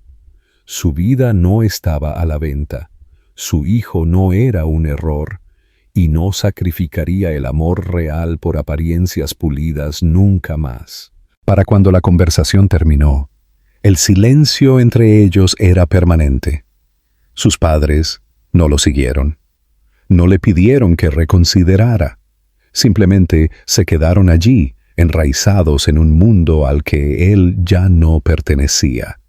Su vida no estaba a la venta, su hijo no era un error, y no sacrificaría el amor real por apariencias pulidas nunca más. Para cuando la conversación terminó, el silencio entre ellos era permanente. Sus padres no lo siguieron. No le pidieron que reconsiderara. Simplemente se quedaron allí, enraizados en un mundo al que él ya no pertenecía.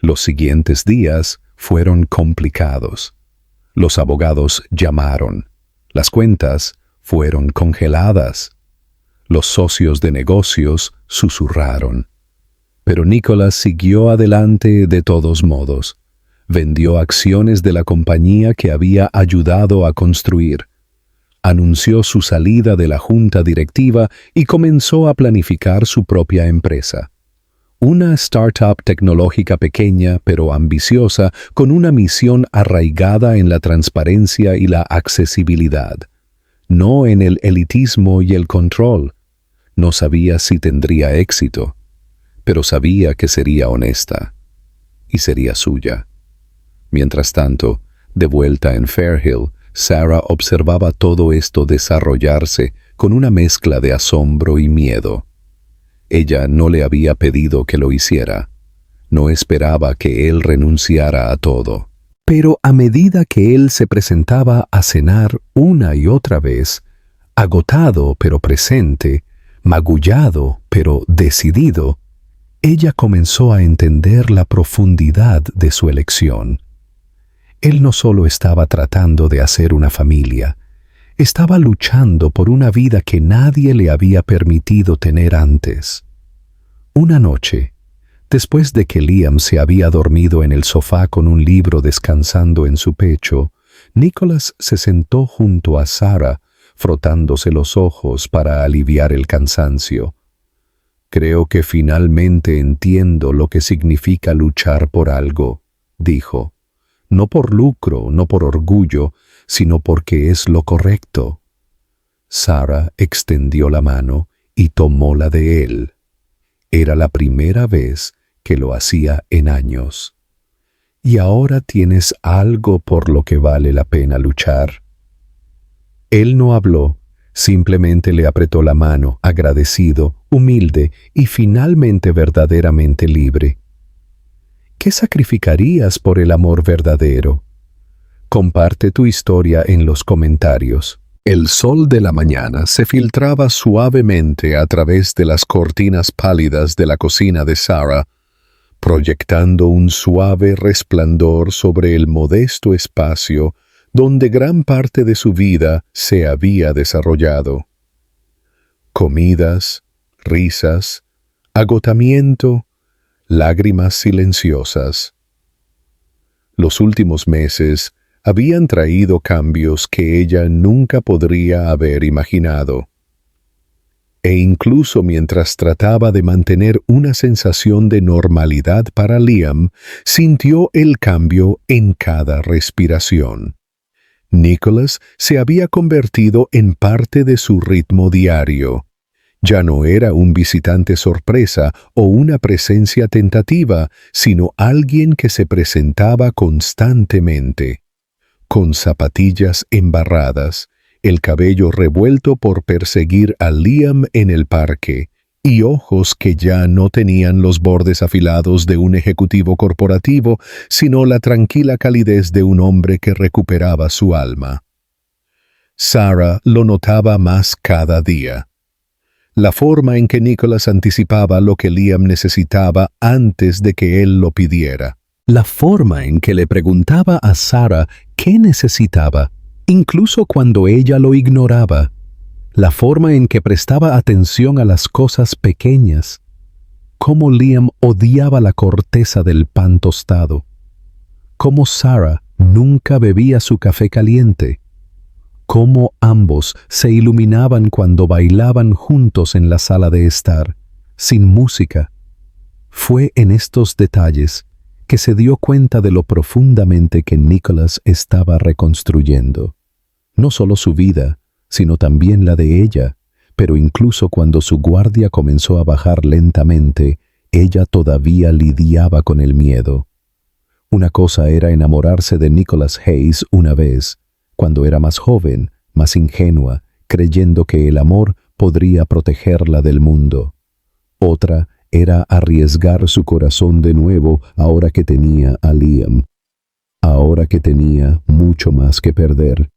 Los siguientes días fueron complicados. Los abogados llamaron. Las cuentas fueron congeladas. Los socios de negocios susurraron. Pero Nicholas siguió adelante de todos modos. Vendió acciones de la compañía que había ayudado a construir. Anunció su salida de la junta directiva y comenzó a planificar su propia empresa. Una startup tecnológica pequeña pero ambiciosa con una misión arraigada en la transparencia y la accesibilidad, no en el elitismo y el control. No sabía si tendría éxito, pero sabía que sería honesta y sería suya. Mientras tanto, de vuelta en Fairhill, Sarah observaba todo esto desarrollarse con una mezcla de asombro y miedo. Ella no le había pedido que lo hiciera. No esperaba que él renunciara a todo. Pero a medida que él se presentaba a cenar una y otra vez, agotado pero presente, magullado pero decidido, ella comenzó a entender la profundidad de su elección. Él no solo estaba tratando de hacer una familia, estaba luchando por una vida que nadie le había permitido tener antes. Una noche, después de que Liam se había dormido en el sofá con un libro descansando en su pecho, Nicholas se sentó junto a Sarah, frotándose los ojos para aliviar el cansancio. «Creo que finalmente entiendo lo que significa luchar por algo», dijo. «No por lucro, no por orgullo, sino porque es lo correcto». Sarah extendió la mano y tomó la de él. Era la primera vez que lo hacía en años. «¿Y ahora tienes algo por lo que vale la pena luchar?» Él no habló, simplemente le apretó la mano, agradecido, humilde y finalmente verdaderamente libre. ¿Qué sacrificarías por el amor verdadero? Comparte tu historia en los comentarios. El sol de la mañana se filtraba suavemente a través de las cortinas pálidas de la cocina de Sarah, proyectando un suave resplandor sobre el modesto espacio donde gran parte de su vida se había desarrollado. Comidas, risas, agotamiento, lágrimas silenciosas. Los últimos meses habían traído cambios que ella nunca podría haber imaginado. E incluso mientras trataba de mantener una sensación de normalidad para Liam, sintió el cambio en cada respiración. Nicholas se había convertido en parte de su ritmo diario. Ya no era un visitante sorpresa o una presencia tentativa, sino alguien que se presentaba constantemente, con zapatillas embarradas, el cabello revuelto por perseguir a Liam en el parque, y ojos que ya no tenían los bordes afilados de un ejecutivo corporativo, sino la tranquila calidez de un hombre que recuperaba su alma. Sarah lo notaba más cada día. La forma en que Nicholas anticipaba lo que Liam necesitaba antes de que él lo pidiera. La forma en que le preguntaba a Sarah qué necesitaba, incluso cuando ella lo ignoraba. La forma en que prestaba atención a las cosas pequeñas. Cómo Liam odiaba la corteza del pan tostado. Cómo Sarah nunca bebía su café caliente. Cómo ambos se iluminaban cuando bailaban juntos en la sala de estar, sin música. Fue en estos detalles que se dio cuenta de lo profundamente que Nicholas estaba reconstruyendo. No solo su vida, sino también la de ella, pero incluso cuando su guardia comenzó a bajar lentamente, ella todavía lidiaba con el miedo. Una cosa era enamorarse de Nicholas Hayes una vez, cuando era más joven, más ingenua, creyendo que el amor podría protegerla del mundo. Otra era arriesgar su corazón de nuevo ahora que tenía a Liam. Ahora que tenía mucho más que perder.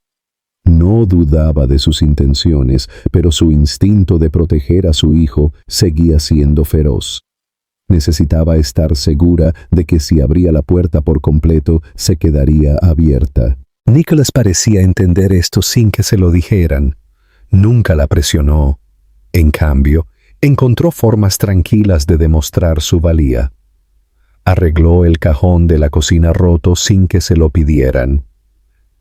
No dudaba de sus intenciones, pero su instinto de proteger a su hijo seguía siendo feroz. Necesitaba estar segura de que si abría la puerta por completo, se quedaría abierta. Nicholas parecía entender esto sin que se lo dijeran. Nunca la presionó. En cambio, encontró formas tranquilas de demostrar su valía. Arregló el cajón de la cocina roto sin que se lo pidieran.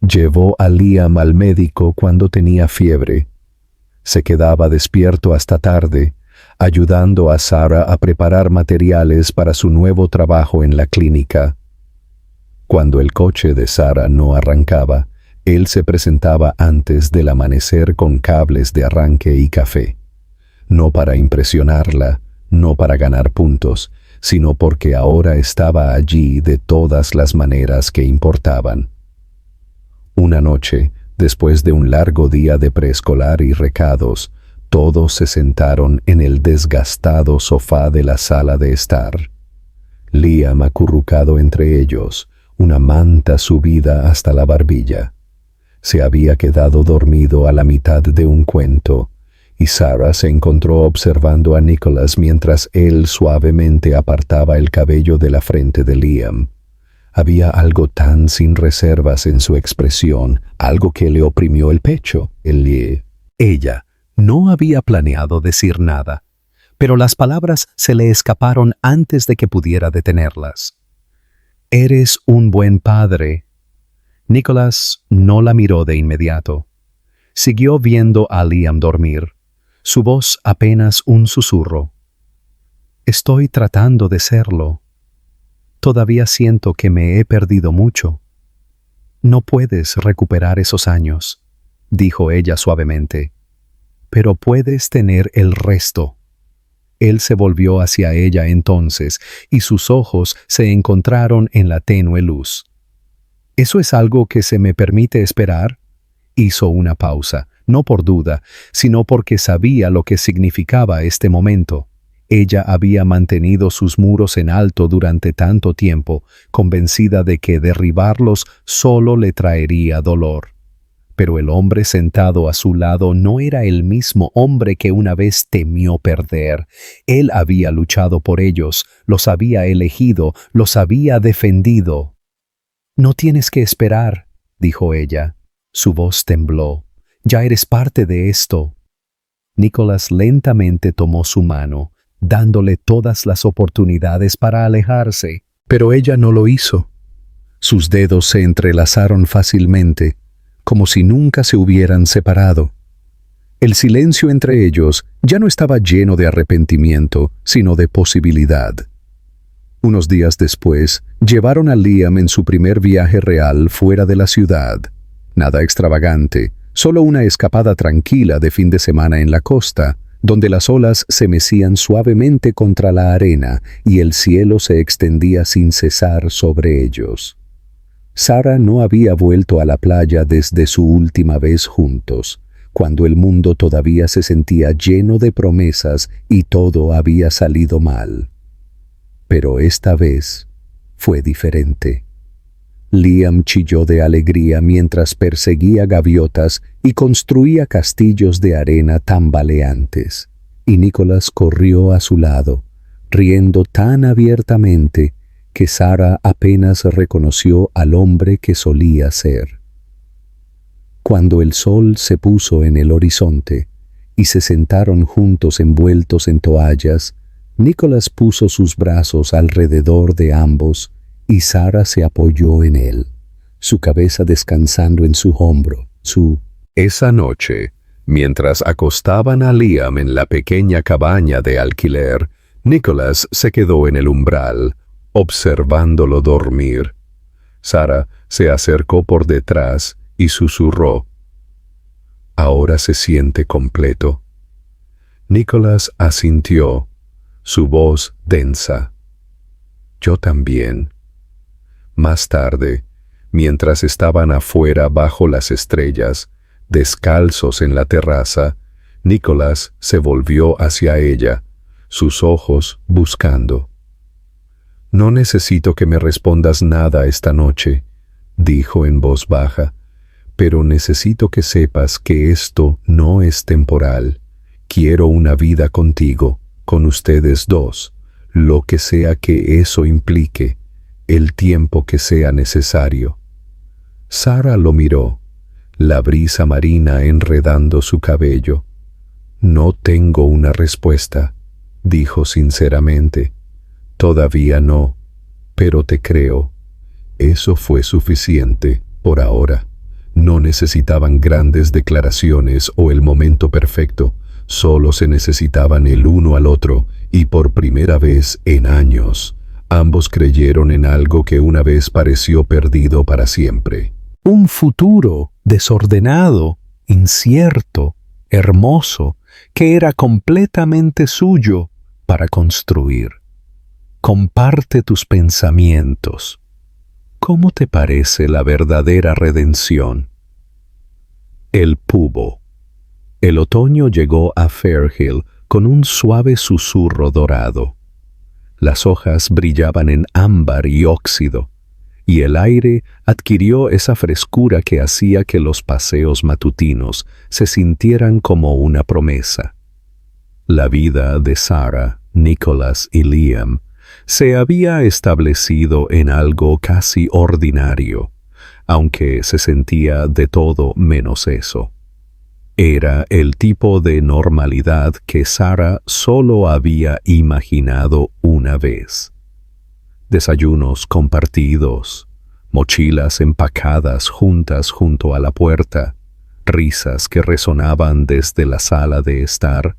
Llevó a Liam al médico cuando tenía fiebre. Se quedaba despierto hasta tarde, ayudando a Sarah a preparar materiales para su nuevo trabajo en la clínica. Cuando el coche de Sarah no arrancaba, él se presentaba antes del amanecer con cables de arranque y café. No para impresionarla, no para ganar puntos, sino porque ahora estaba allí de todas las maneras que importaban. Una noche, después de un largo día de preescolar y recados, todos se sentaron en el desgastado sofá de la sala de estar. Liam acurrucado entre ellos, una manta subida hasta la barbilla. Se había quedado dormido a la mitad de un cuento, y Sarah se encontró observando a Nicholas mientras él suavemente apartaba el cabello de la frente de Liam. Había algo tan sin reservas en su expresión, algo que le oprimió el pecho. Ella no había planeado decir nada, pero las palabras se le escaparon antes de que pudiera detenerlas. «Eres un buen padre». Nicholas no la miró de inmediato. Siguió viendo a Liam dormir, su voz apenas un susurro. «Estoy tratando de serlo. Todavía siento que me he perdido mucho». «No puedes recuperar esos años», dijo ella suavemente, «pero puedes tener el resto». Él se volvió hacia ella entonces, y sus ojos se encontraron en la tenue luz. «¿Eso es algo que se me permite esperar?». Hizo una pausa, no por duda, sino porque sabía lo que significaba este momento. Ella había mantenido sus muros en alto durante tanto tiempo, convencida de que derribarlos solo le traería dolor. Pero el hombre sentado a su lado no era el mismo hombre que una vez temió perder. Él había luchado por ellos, los había elegido, los había defendido. «No tienes que esperar», dijo ella. Su voz tembló. «Ya eres parte de esto». Nicholas lentamente tomó su mano, dándole todas las oportunidades para alejarse, pero ella no lo hizo. Sus dedos se entrelazaron fácilmente, como si nunca se hubieran separado. El silencio entre ellos ya no estaba lleno de arrepentimiento, sino de posibilidad. Unos días después, llevaron a Liam en su primer viaje real fuera de la ciudad. Nada extravagante, solo una escapada tranquila de fin de semana en la costa, donde las olas se mecían suavemente contra la arena y el cielo se extendía sin cesar sobre ellos. Sara no había vuelto a la playa desde su última vez juntos, cuando el mundo todavía se sentía lleno de promesas y todo había salido mal. Pero esta vez fue diferente. Liam chilló de alegría mientras perseguía gaviotas y construía castillos de arena tambaleantes, y Nicholas corrió a su lado, riendo tan abiertamente que Sara apenas reconoció al hombre que solía ser. Cuando el sol se puso en el horizonte y se sentaron juntos envueltos en toallas, Nicholas puso sus brazos alrededor de ambos y Sara se apoyó en él, su cabeza descansando en su hombro. Esa noche, mientras acostaban a Liam en la pequeña cabaña de alquiler, Nicholas se quedó en el umbral, observándolo dormir. Sara se acercó por detrás y susurró: «Ahora se siente completo». Nicholas asintió, su voz densa. «Yo también». Más tarde, mientras estaban afuera bajo las estrellas, descalzos en la terraza, Nicholas se volvió hacia ella, sus ojos buscando. «No necesito que me respondas nada esta noche», dijo en voz baja, «pero necesito que sepas que esto no es temporal. Quiero una vida contigo, con ustedes dos, lo que sea que eso implique, el tiempo que sea necesario». Sara lo miró, la brisa marina enredando su cabello. «No tengo una respuesta», dijo sinceramente. «Todavía no, pero te creo». Eso fue suficiente, por ahora. No necesitaban grandes declaraciones o el momento perfecto, solo se necesitaban el uno al otro, y por primera vez en años, ambos creyeron en algo que una vez pareció perdido para siempre. Un futuro desordenado, incierto, hermoso, que era completamente suyo para construir. Comparte tus pensamientos. ¿Cómo te parece la verdadera redención? El pubo. El otoño llegó a Fairhill con un suave susurro dorado. Las hojas brillaban en ámbar y óxido, y el aire adquirió esa frescura que hacía que los paseos matutinos se sintieran como una promesa. La vida de Sara, Nicholas y Liam se había establecido en algo casi ordinario, aunque se sentía de todo menos eso. Era el tipo de normalidad que Sara solo había imaginado una vez. Desayunos compartidos, mochilas empacadas juntas junto a la puerta, risas que resonaban desde la sala de estar,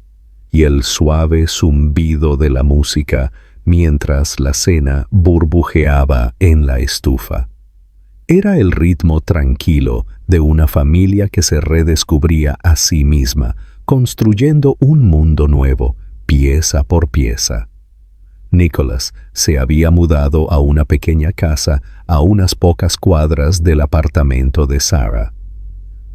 y el suave zumbido de la música mientras la cena burbujeaba en la estufa. Era el ritmo tranquilo de una familia que se redescubría a sí misma, construyendo un mundo nuevo, pieza por pieza. Nicholas se había mudado a una pequeña casa a unas pocas cuadras del apartamento de Sara.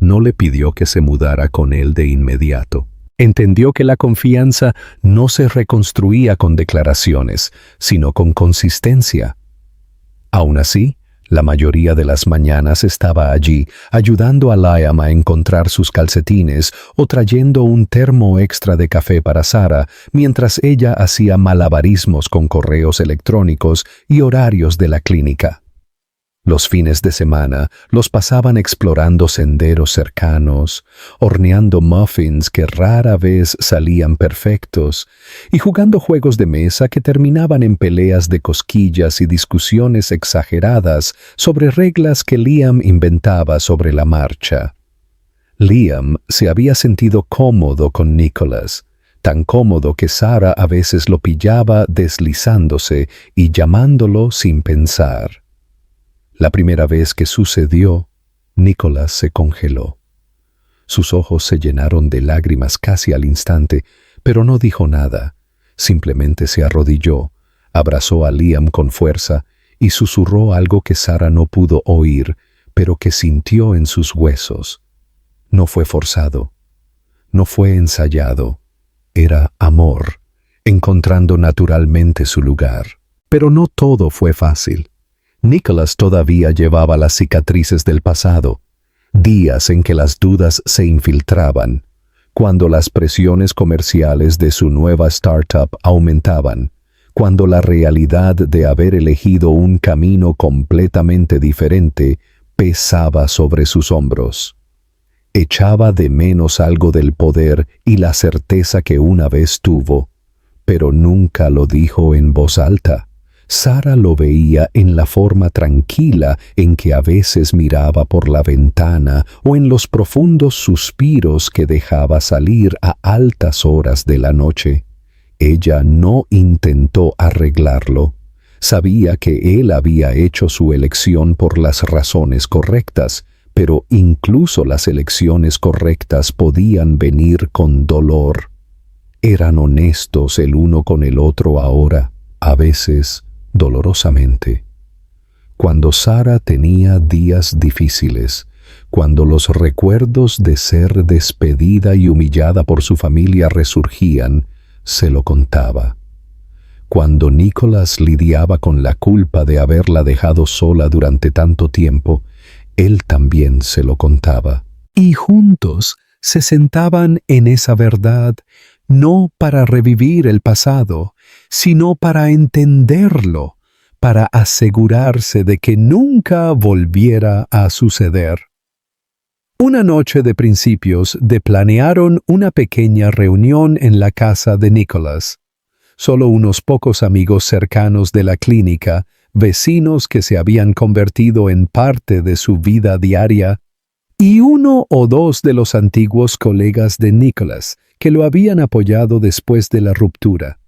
No le pidió que se mudara con él de inmediato. Entendió que la confianza no se reconstruía con declaraciones, sino con consistencia. Aún así, la mayoría de las mañanas estaba allí, ayudando a Liam a encontrar sus calcetines o trayendo un termo extra de café para Sara, mientras ella hacía malabarismos con correos electrónicos y horarios de la clínica. Los fines de semana los pasaban explorando senderos cercanos, horneando muffins que rara vez salían perfectos, y jugando juegos de mesa que terminaban en peleas de cosquillas y discusiones exageradas sobre reglas que Liam inventaba sobre la marcha. Liam se había sentido cómodo con Nicholas, tan cómodo que Sara a veces lo pillaba deslizándose y llamándolo sin pensar. La primera vez que sucedió, Nicholas se congeló. Sus ojos se llenaron de lágrimas casi al instante, pero no dijo nada. Simplemente se arrodilló, abrazó a Liam con fuerza y susurró algo que Sara no pudo oír, pero que sintió en sus huesos. No fue forzado, no fue ensayado, era amor, encontrando naturalmente su lugar. Pero no todo fue fácil. Nicholas todavía llevaba las cicatrices del pasado, días en que las dudas se infiltraban, cuando las presiones comerciales de su nueva startup aumentaban, cuando la realidad de haber elegido un camino completamente diferente pesaba sobre sus hombros. Echaba de menos algo del poder y la certeza que una vez tuvo, pero nunca lo dijo en voz alta. Sara lo veía en la forma tranquila en que a veces miraba por la ventana o en los profundos suspiros que dejaba salir a altas horas de la noche. Ella no intentó arreglarlo. Sabía que él había hecho su elección por las razones correctas, pero incluso las elecciones correctas podían venir con dolor. Eran honestos el uno con el otro ahora, a veces dolorosamente. Cuando Sara tenía días difíciles, cuando los recuerdos de ser despedida y humillada por su familia resurgían, se lo contaba. Cuando Nicholas lidiaba con la culpa de haberla dejado sola durante tanto tiempo, él también se lo contaba. Y juntos se sentaban en esa verdad, no para revivir el pasado, sino para entenderlo, para asegurarse de que nunca volviera a suceder. Una noche de principios planearon una pequeña reunión en la casa de Nicholas. Solo unos pocos amigos cercanos de la clínica, vecinos que se habían convertido en parte de su vida diaria, y uno o dos de los antiguos colegas de Nicholas, que lo habían apoyado después de la ruptura.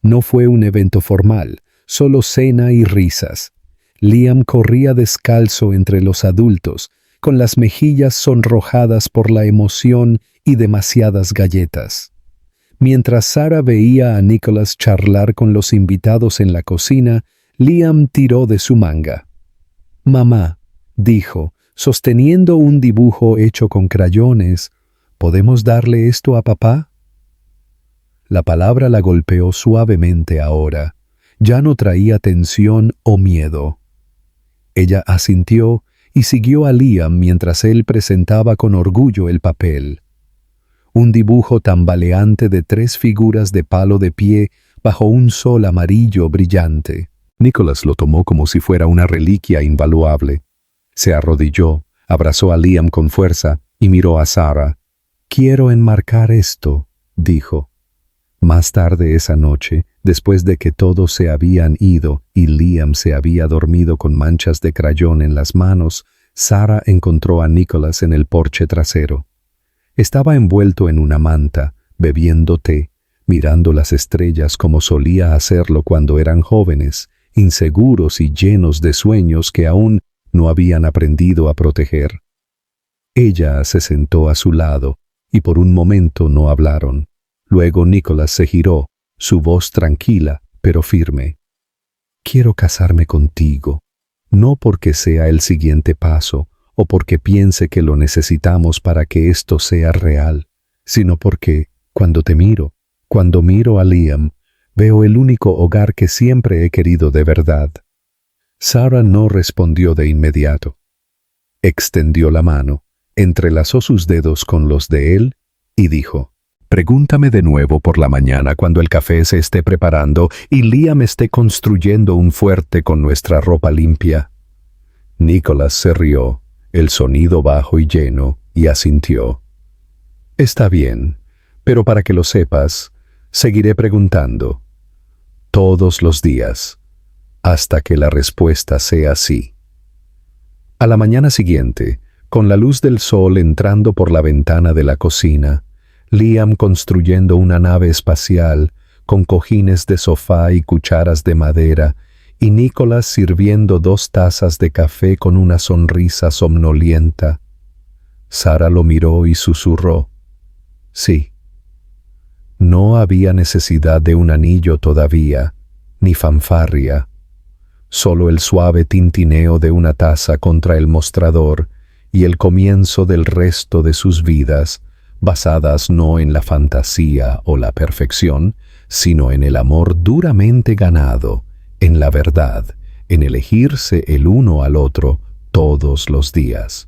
No fue un evento formal, solo cena y risas. Liam corría descalzo entre los adultos, con las mejillas sonrojadas por la emoción y demasiadas galletas. Mientras Sara veía a Nicholas charlar con los invitados en la cocina, Liam tiró de su manga. «Mamá», dijo, sosteniendo un dibujo hecho con crayones, «¿podemos darle esto a papá?» La palabra la golpeó suavemente ahora. Ya no traía tensión o miedo. Ella asintió y siguió a Liam mientras él presentaba con orgullo el papel. Un dibujo tambaleante de 3 figuras de palo de pie bajo un sol amarillo brillante. Nicholas lo tomó como si fuera una reliquia invaluable. Se arrodilló, abrazó a Liam con fuerza y miró a Sara. «Quiero enmarcar esto», dijo. Más tarde esa noche, después de que todos se habían ido y Liam se había dormido con manchas de crayón en las manos, Sara encontró a Nicholas en el porche trasero. Estaba envuelto en una manta, bebiendo té, mirando las estrellas como solía hacerlo cuando eran jóvenes, inseguros y llenos de sueños que aún no habían aprendido a proteger. Ella se sentó a su lado y por un momento no hablaron. Luego Nicholas se giró, su voz tranquila pero firme. «Quiero casarme contigo, no porque sea el siguiente paso o porque piense que lo necesitamos para que esto sea real, sino porque, cuando miro a Liam, veo el único hogar que siempre he querido de verdad». Sara no respondió de inmediato. Extendió la mano, entrelazó sus dedos con los de él y dijo: «Pregúntame de nuevo por la mañana cuando el café se esté preparando y Liam esté construyendo un fuerte con nuestra ropa limpia». Nicholas se rió, el sonido bajo y lleno, y asintió. «Está bien, pero para que lo sepas, seguiré preguntando. Todos los días, hasta que la respuesta sea sí». A la mañana siguiente, con la luz del sol entrando por la ventana de la cocina, Liam construyendo una nave espacial con cojines de sofá y cucharas de madera, y Nicholas sirviendo 2 tazas de café con una sonrisa somnolienta. Sara lo miró y susurró: «Sí». No había necesidad de un anillo todavía, ni fanfarria. Solo el suave tintineo de una taza contra el mostrador y el comienzo del resto de sus vidas, basadas no en la fantasía o la perfección, sino en el amor duramente ganado, en la verdad, en elegirse el uno al otro todos los días.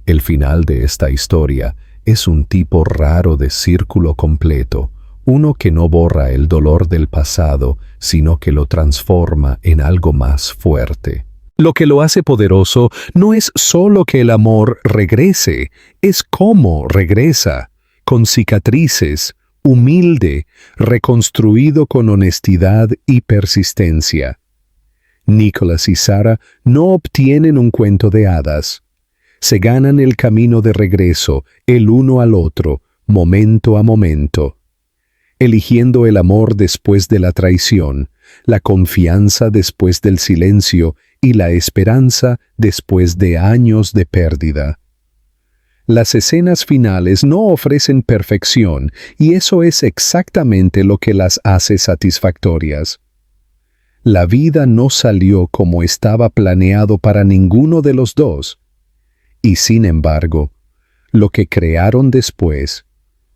El final de esta historia es un tipo raro de círculo completo, uno que no borra el dolor del pasado, sino que lo transforma en algo más fuerte. Lo que lo hace poderoso no es solo que el amor regrese, es cómo regresa, con cicatrices, humilde, reconstruido con honestidad y persistencia. Nicholas y Sarah no obtienen un cuento de hadas. Se ganan el camino de regreso, el uno al otro, momento a momento, eligiendo el amor después de la traición, la confianza después del silencio y la esperanza después de años de pérdida. Las escenas finales no ofrecen perfección, y eso es exactamente lo que las hace satisfactorias. La vida no salió como estaba planeado para ninguno de los dos, y sin embargo, lo que crearon después,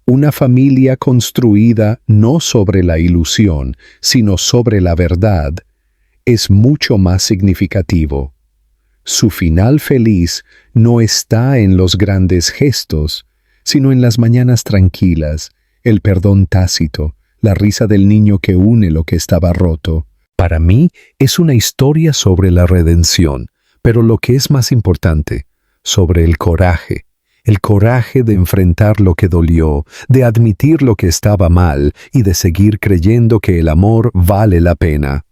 una familia construida no sobre la ilusión, sino sobre la verdad, es mucho más significativo. Su final feliz no está en los grandes gestos, sino en las mañanas tranquilas, el perdón tácito, la risa del niño que une lo que estaba roto. Para mí es una historia sobre la redención, pero lo que es más importante, sobre el coraje de enfrentar lo que dolió, de admitir lo que estaba mal y de seguir creyendo que el amor vale la pena.